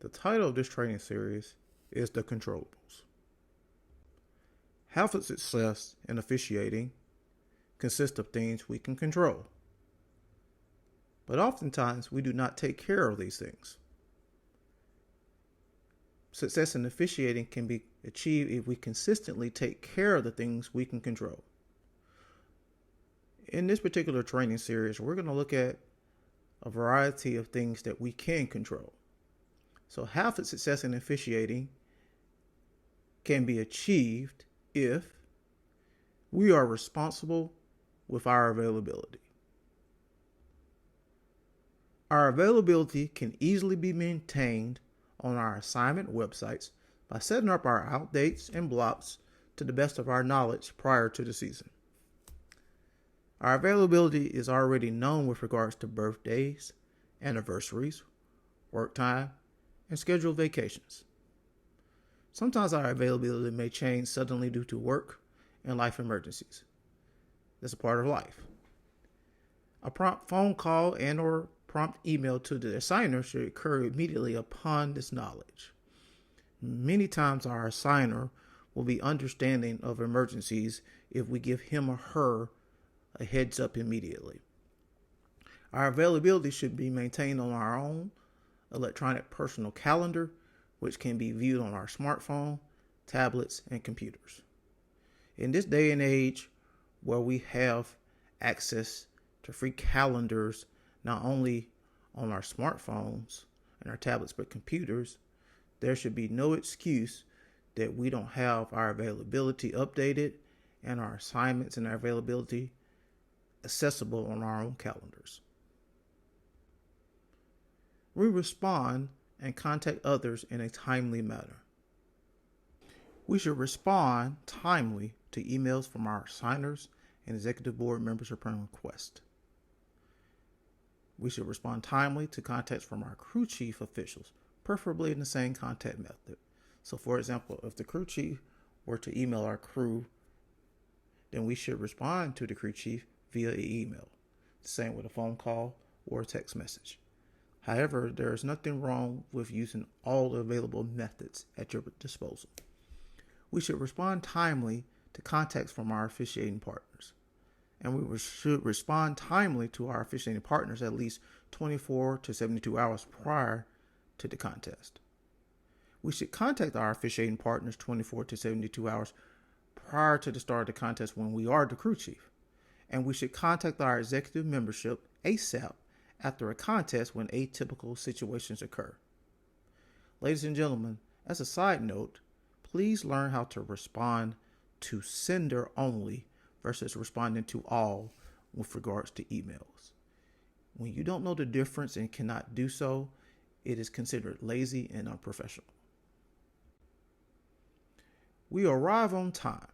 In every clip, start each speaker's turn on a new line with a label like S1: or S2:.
S1: The title of this training series is The Controllables. Half of success in officiating consists of things we can control. But oftentimes we do not take care of these things. Success in officiating can be achieved if we consistently take care of the things we can control. In this particular training series, we're going to look at a variety of things that we can control. So half of success in officiating can be achieved if we are responsible with our availability. Our availability can easily be maintained on our assignment websites by setting up our out dates and blocks to the best of our knowledge prior to the season. Our availability is already known with regards to birthdays, anniversaries, work time, and scheduled vacations. Sometimes our availability may change suddenly due to work and life emergencies. That's a part of life. A prompt phone call and or prompt email to the assigner should occur immediately upon this knowledge. Many times our assigner will be understanding of emergencies if we give him or her a heads up immediately. Our availability should be maintained on our own electronic personal calendar, which can be viewed on our smartphone, tablets, and computers. In this day and age where we have access to free calendars, not only on our smartphones and our tablets, but computers, there should be no excuse that we don't have our availability updated and our assignments and our availability accessible on our own calendars. We respond and contact others in a timely manner. We should respond timely to emails from our assigners and executive board members upon request. We should respond timely to contacts from our crew chief officials, preferably in the same contact method. So for example, if the crew chief were to email our crew, then we should respond to the crew chief via email. The same with a phone call or a text message. However, there is nothing wrong with using all the available methods at your disposal. We should respond timely to contacts from our officiating partners. And we should respond timely to our officiating partners at least 24 to 72 hours prior to the contest. We should contact our officiating partners 24 to 72 hours prior to the start of the contest when we are the crew chief. And we should contact our executive membership ASAP after a contest when atypical situations occur. Ladies and gentlemen, as a side note, please learn how to respond to sender only versus responding to all with regards to emails. When you don't know the difference and cannot do so, it is considered lazy and unprofessional. We arrive on time.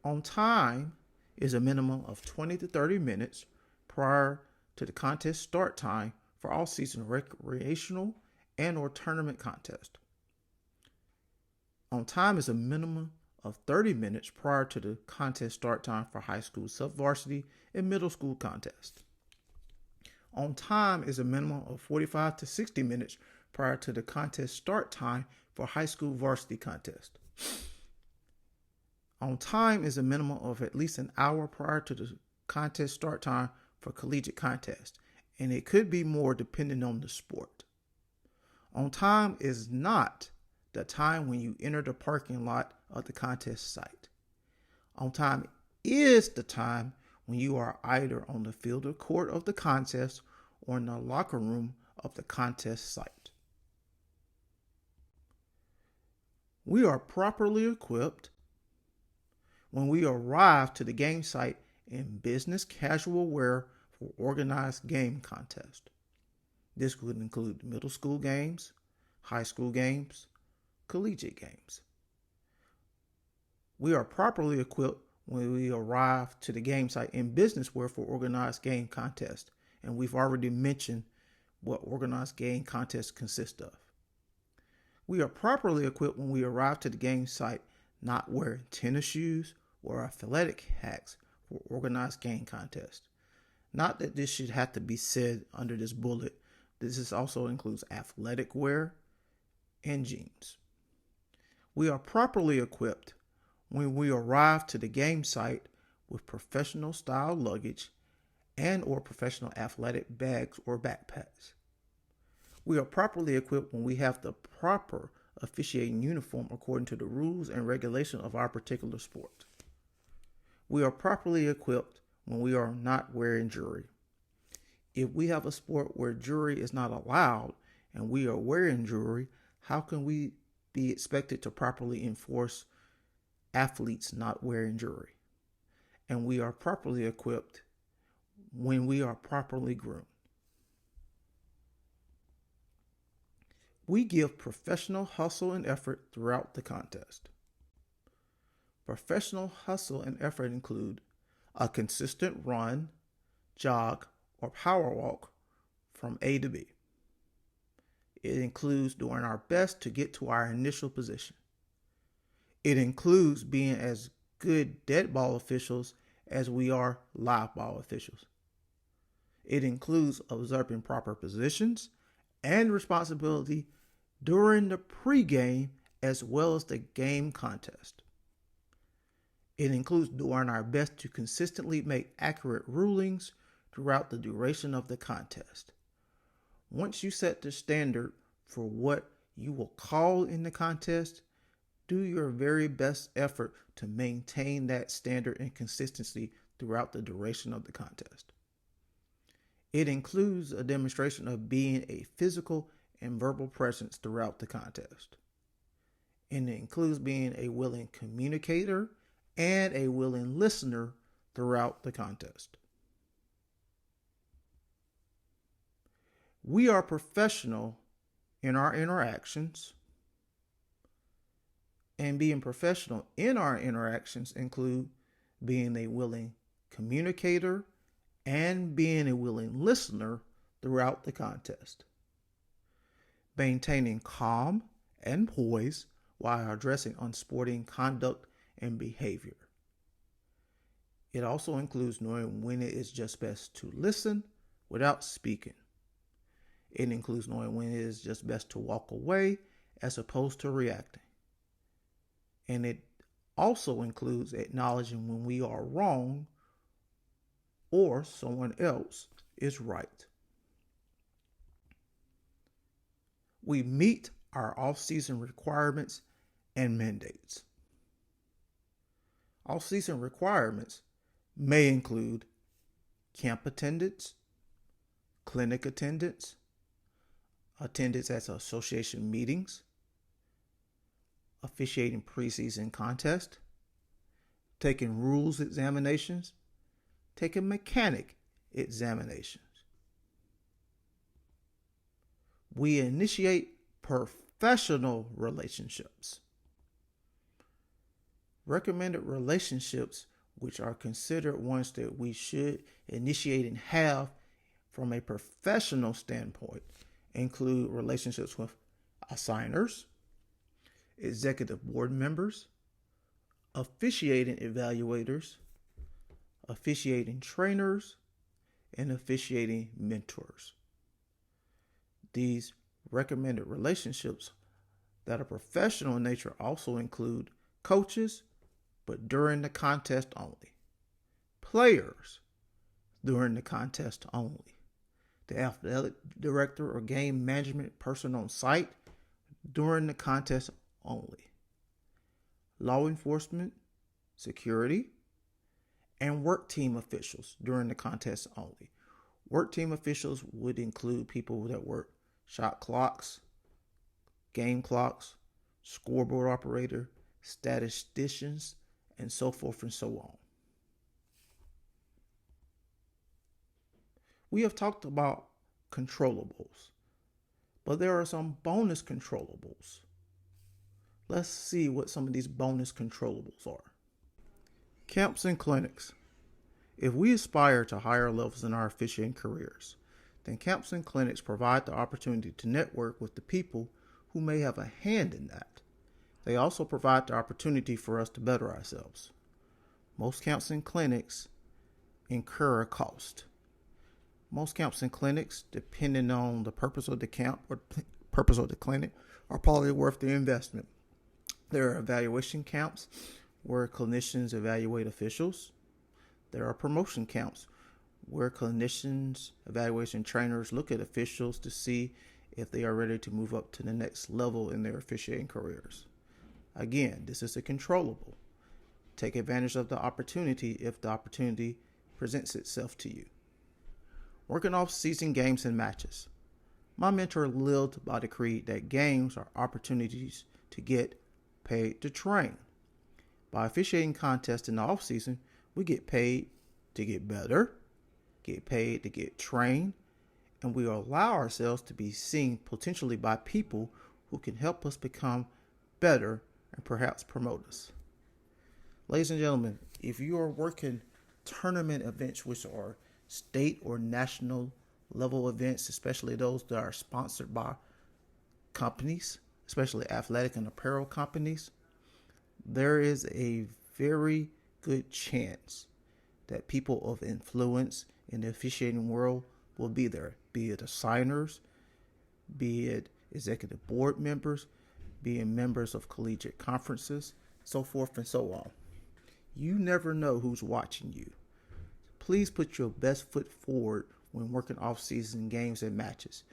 S1: On time is a minimum of 20 to 30 minutes prior to the contest start time for all season recreational and or tournament contest. On time is a minimum of 30 minutes prior to the contest start time for high school sub-varsity and middle school contest. On time is a minimum of 45 to 60 minutes prior to the contest start time for high school varsity contest. On time is a minimum of at least an hour prior to the contest start time for collegiate contest, and it could be more depending on the sport. On time is not the time when you enter the parking lot of the contest site. On time is the time when you are either on the field or court of the contest or in the locker room of the contest site. We are properly equipped when we arrive to the game site in business casual wear for organized game contest. This could include middle school games, high school games, collegiate games. We are properly equipped when we arrive to the game site in business wear for organized game contest. And we've already mentioned what organized game contests consist of. We are properly equipped when we arrive to the game site not wearing tennis shoes or athletic hats for organized game contest. Not that this should have to be said under this bullet, This also includes athletic wear and jeans. We are properly equipped when we arrive to the game site with professional style luggage and or professional athletic bags or backpacks. We are properly equipped when we have the proper officiating uniform according to the rules and regulations of our particular sport. We are properly equipped when we are not wearing jewelry. If we have a sport where jewelry is not allowed and we are wearing jewelry, how can we be expected to properly enforce athletes not wearing jewelry? And we are properly equipped when we are properly groomed. We give professional hustle and effort throughout the contest. Professional hustle and effort include a consistent run, jog, or power walk from A to B. It includes doing our best to get to our initial position. It includes being as good dead ball officials as we are live ball officials. It includes observing proper positions and responsibility during the pregame as well as the game contest. It includes doing our best to consistently make accurate rulings throughout the duration of the contest. Once you set the standard for what you will call in the contest, do your very best effort to maintain that standard and consistency throughout the duration of the contest. It includes a demonstration of being a physical and verbal presence throughout the contest. And it includes being a willing communicator and a willing listener throughout the contest. We are professional in our interactions, and being professional in our interactions include being a willing communicator and being a willing listener throughout the contest. Maintaining calm and poise while addressing unsporting conduct and behavior. It also includes knowing when it is just best to listen without speaking. It includes knowing when it is just best to walk away as opposed to reacting. And it also includes acknowledging when we are wrong or someone else is right. We meet our off-season requirements and mandates. Off-season requirements may include camp attendance, clinic attendance, attendance at association meetings, officiating preseason contest, taking rules examinations, taking mechanic examinations. We initiate professional relationships. Recommended relationships, which are considered ones that we should initiate and have from a professional standpoint, include relationships with assigners, executive board members, officiating evaluators, officiating trainers, and officiating mentors. These recommended relationships that are professional in nature also include coaches, but during the contest only. Players, during the contest only. The athletic director or game management person on site, during the contest only. Law enforcement, security, and work team officials during the contest only. Work team officials would include people that work shot clocks, game clocks, scoreboard operator, statisticians, and so forth and so on. We have talked about controllables, but there are some bonus controllables. Let's see what some of these bonus controllables are. Camps and clinics. If we aspire to higher levels in our officiating careers, then camps and clinics provide the opportunity to network with the people who may have a hand in that. They also provide the opportunity for us to better ourselves. Most camps and clinics incur a cost. Most camps and clinics, depending on the purpose of the camp or purpose of the clinic, are probably worth the investment. There are evaluation camps where clinicians evaluate officials. There are promotion camps where clinicians, evaluation trainers look at officials to see if they are ready to move up to the next level in their officiating careers. Again, this is a controllable. Take advantage of the opportunity if the opportunity presents itself to you. Working off-season games and matches. My mentor lived by the creed that games are opportunities to get paid to train. By officiating contests in the off-season, we get paid to get better, get paid to get trained, and we allow ourselves to be seen potentially by people who can help us become better and perhaps promote us. Ladies and gentlemen, if you are working tournament events, which are state or national level events, especially those that are sponsored by companies, especially athletic and apparel companies, there is a very good chance that people of influence in the officiating world will be there, be it assigners, be it executive board members, be it members of collegiate conferences, so forth and so on. You never know who's watching you. Please put your best foot forward when working off-season games and matches.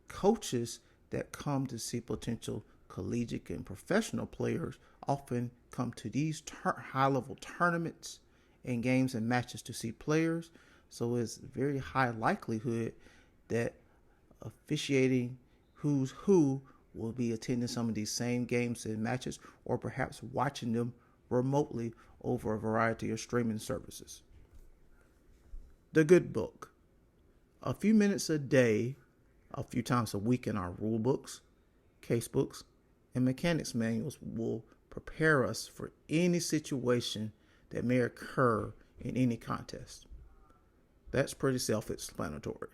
S1: Coaches that come to see potential collegiate and professional players often come to these high-level tournaments and games and matches to see players, so it's very high likelihood that officiating who's who will be attending some of these same games and matches, or perhaps watching them remotely over a variety of streaming services. The good book. A few minutes a day, a few times a week in our rule books, case books, and mechanics manuals will prepare us for any situation that may occur in any contest. That's pretty self-explanatory.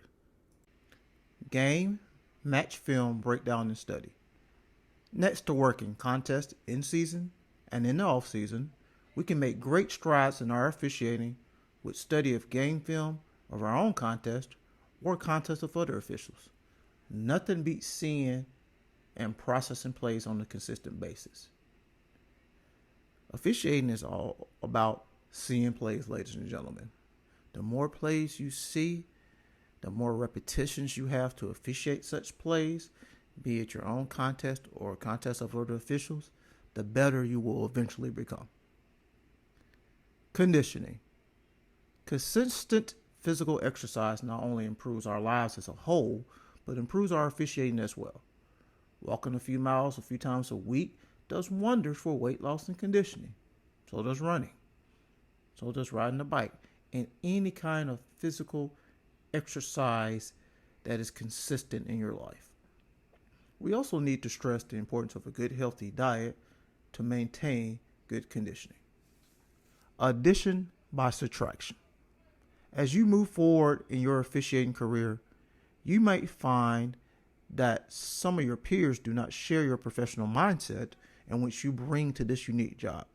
S1: Game, match film, breakdown, and study. Next to working contests in season and in the off season, we can make great strides in our officiating with study of game film of our own contest or contests of other officials. Nothing beats seeing and processing plays on a consistent basis. Officiating is all about seeing plays, ladies and gentlemen. The more plays you see, the more repetitions you have to officiate such plays, be it your own contest or a contest of other officials, the better you will eventually become. Conditioning. Consistent physical exercise not only improves our lives as a whole, but improves our officiating as well. Walking a few miles a few times a week does wonders for weight loss and conditioning. So does running. So does riding a bike. And any kind of physical exercise that is consistent in your life. We also need to stress the importance of a good, healthy diet to maintain good conditioning. Addition by subtraction. As you move forward in your officiating career, you might find that some of your peers do not share your professional mindset and which you bring to this unique job.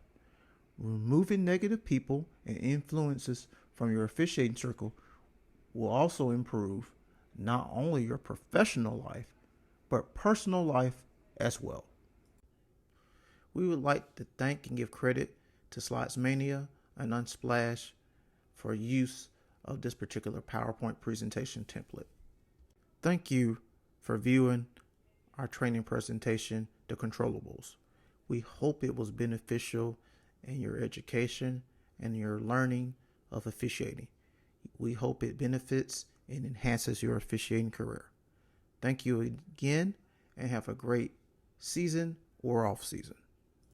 S1: Removing negative people and influences from your officiating circle will also improve not only your professional life, but personal life as well. We would like to thank and give credit to Slides and Unsplash for use of this particular PowerPoint presentation template. Thank you for viewing our training presentation, The Controllables. We hope it was beneficial in your education and your learning of officiating. We hope it benefits and enhances your officiating career. Thank you again, and have a great season or off season.